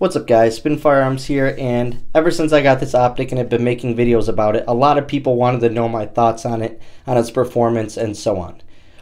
What's up guys, Spin Firearms here, and ever since I got this optic and have been making videos about it, a lot of people wanted to know my thoughts on it, on its performance, and so on.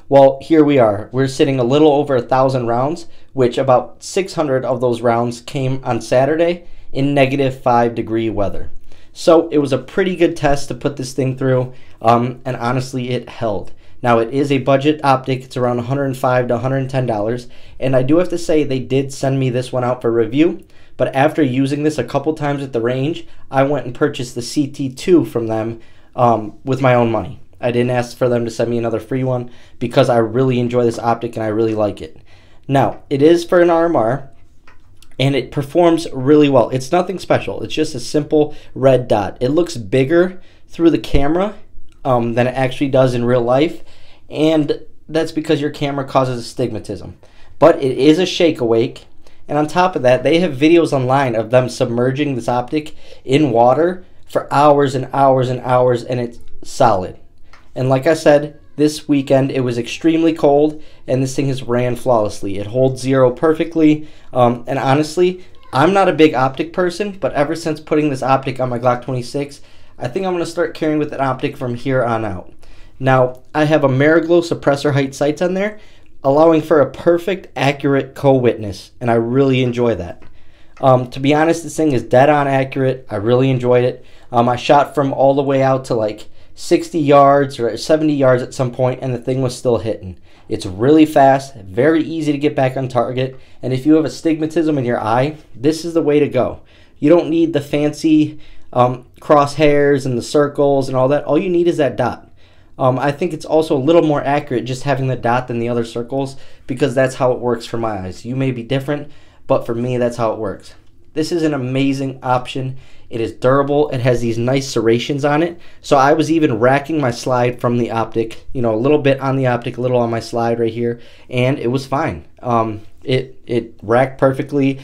Well, here we are. We're sitting a little over 1,000 rounds, which about 600 of those rounds came on Saturday in -5-degree weather. So it was a pretty good test to put this thing through, and honestly it held. Now it is a budget optic, it's around $105 to $110, and I do have to say they did send me this one out for review, but after using this a couple times at the range, I went and purchased the CT2 from them with my own money. I didn't ask for them to send me another free one because I really enjoy this optic and I really like it. Now, it is for an RMR, and it performs really well. It's nothing special. It's just a simple red dot. It looks bigger through the camera than it actually does in real life, and that's because your camera causes astigmatism. But it is a shake awake, and on top of that, they have videos online of them submerging this optic in water for hours and hours and hours, and it's solid. And like I said, this weekend it was extremely cold, and this thing has ran flawlessly. It holds zero perfectly, and honestly, I'm not a big optic person, but ever since putting this optic on my Glock 26, I think I'm going to start carrying with an optic from here on out. Now, I have Ameriglow suppressor height sights on there, allowing for a perfect, accurate co-witness, and I really enjoy that. To be honest, this thing is dead on accurate. I really enjoyed it. I shot from all the way out to like 60 yards or 70 yards at some point, and the thing was still hitting. It's really fast, very easy to get back on target, and if you have astigmatism in your eye, this is the way to go. You don't need the fancy crosshairs and the circles and all that. All you need is that dot. I think it's also a little more accurate just having the dot than the other circles, because that's how it works for my eyes. You may be different, but for me, that's how it works. This is an amazing option. It is durable. It has these nice serrations on it. So I was even racking my slide from the optic, you know, a little bit on the optic, a little on my slide right here, and it was fine. It racked perfectly.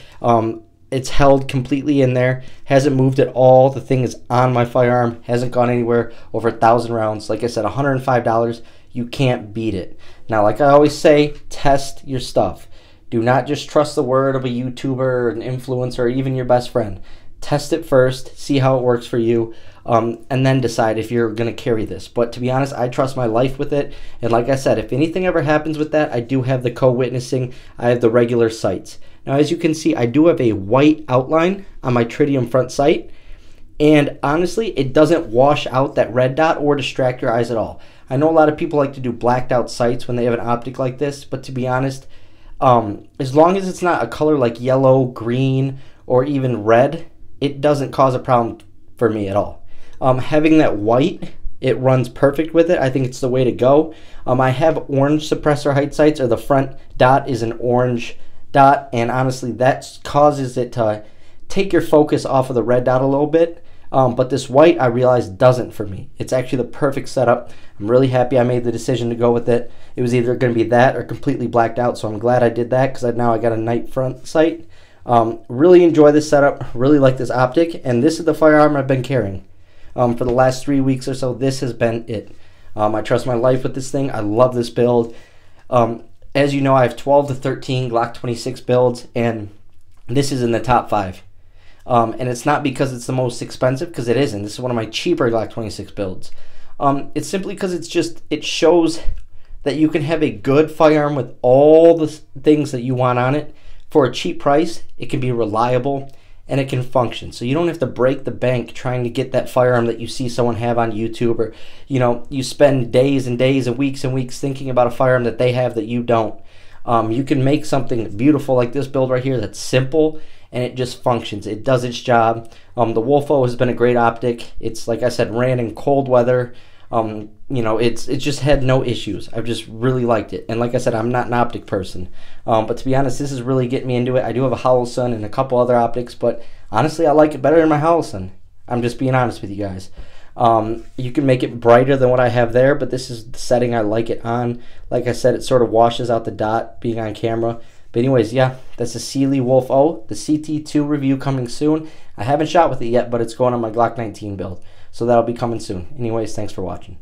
It's held completely in there, hasn't moved at all. The thing is on my firearm, hasn't gone anywhere. Over 1,000 rounds. Like I said, $105. You can't beat it. Now, like I always say, test your stuff. Do not just trust the word of a YouTuber, an influencer, or even your best friend. Test it first, see how it works for you, and then decide if you're going to carry this. But to be honest, I trust my life with it. And like I said, if anything ever happens with that, I do have the co-witnessing. I have the regular sights. Now, as you can see, I do have a white outline on my tritium front sight. And honestly, it doesn't wash out that red dot or distract your eyes at all. I know a lot of people like to do blacked out sights when they have an optic like this, but to be honest, as long as it's not a color like yellow, green, or even red, it doesn't cause a problem for me at all. Having that white, it runs perfect with it. I think it's the way to go. I have orange suppressor height sights, or the front dot is an orange dot, and honestly that causes it to take your focus off of the red dot a little bit. But this white, I realized, doesn't for me. It's actually the perfect setup. I'm really happy I made the decision to go with it. It was either going to be that or completely blacked out, so I'm glad I did that, because now I got a night front sight. Really enjoy this setup, really like this optic, and this is the firearm I've been carrying for the last 3 weeks or so. This has been it. I trust my life with this thing. I love this build. As you know, I have 12 to 13 Glock 26 builds, and this is in the top 5. And it's not because it's the most expensive, because it isn't. This is one of my cheaper Glock 26 builds. It's simply because it shows that you can have a good firearm with all the things that you want on it for a cheap price. It can be reliable, and it can function. So you don't have to break the bank trying to get that firearm that you see someone have on YouTube, or you spend days and days and weeks thinking about a firearm that they have that you don't. You can make something beautiful like this build right here that's simple, and it just functions. It does its job. The Wolf0 has been a great optic. It's, like I said, ran in cold weather. It's just had no issues. I've just really liked it. And like I said, I'm not an optic person. But to be honest, this is really getting me into it. I do have a Holosun and a couple other optics, but honestly, I like it better than my Holosun. I'm just being honest with you guys. You can make it brighter than what I have there, but this is the setting I like it on. Like I said, it sort of washes out the dot being on camera. But anyways, yeah, that's the Cyelee Wolf0, the CT2 review coming soon. I haven't shot with it yet, but it's going on my Glock 19 build. So that'll be coming soon. Anyways, thanks for watching.